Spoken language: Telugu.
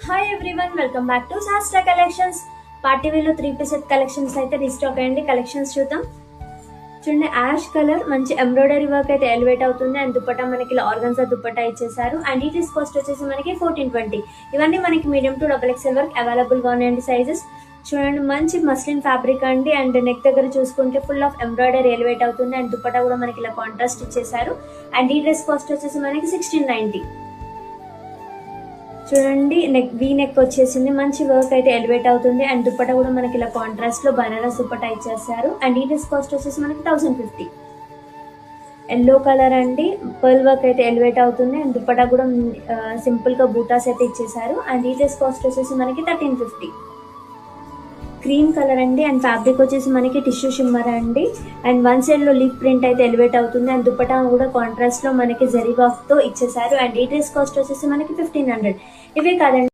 Hi everyone, welcome back to శాస్త్ర కలెక్షన్స్. పార్టీ వేలో 3-piece సెట్ కలెక్షన్స్ అయితే రీస్టాక్ అయ్యండి. కలెక్షన్స్ చూద్దాం. చూడండి, యాష్ కలర్ మంచి ఎంబ్రాయిడరీ వర్క్ అయితే ఎలివేట్ అవుతుంది. అండ్ దుపట్టా మనకి ఇలా ఆర్గన్జా దుపట్టా ఇచ్చేసారు. అండ్ ఈ డ్రెస్ కాస్ట్ వచ్చేసి మనకి 1420. ఇవన్నీ మనకి మీడియం టు XXL వరకు అవైలబుల్ గా ఉన్నాయండి సైజెస్. చూడండి, మంచి మస్లిన్ ఫ్యాబ్రిక్ అండి. అండ్ నెక్ దగ్గర చూసుకుంటే ఫుల్ ఆఫ్ ఎంబ్రాయిడరీ ఎలివేట్ అవుతుంది. అండ్ దుపట్టా కూడా మనకి ఇలా కాంట్రాస్ట్ ఇచ్చేసారు. అండ్ ఈ డ్రెస్ కాస్ట్ వచ్చేసి మనకి 1690. చూడండి, వీ నెక్ వచ్చేసింది. మంచి వర్క్ అయితే ఎలివేట్ అవుతుంది. అండ్ దుపట్టా కూడా మనకి ఇలా కాంట్రాస్ట్ లో బనారస్ దుపట్టా ఇచ్చేసారు. అండ్ ఈ డ్రెస్ కాస్ట్ వచ్చేసి మనకి 1050. ఎల్లో కలర్ అండి, పర్ల్ వర్క్ అయితే ఎలివేట్ అవుతుంది. అండ్ దుపట్టా కూడా సింపుల్ గా బూటాస్ అయితే ఇచ్చేసారు. అండ్ ఈ డ్రెస్ కాస్ట్ వచ్చేసి మనకి 1350. క్రీమ్ కలర్ అండి. అండ్ ఫ్యాబ్రిక్ వచ్చేసి మనకి టిష్యూ షిమ్మర్ అండి. అండ్ వన్ సైడ్ లో లీఫ్ ప్రింట్ అయితే ఎలివేట్ అవుతుంది. అండ్ దుపట్టా కూడా కాంట్రాస్ట్ లో మనకి జరీ వర్క్ తో ఇచ్చేసారు. అండ్ ఈ డ్రెస్ కాస్ట్ వచ్చేసి మనకి 1500. ఇవే కాదండి,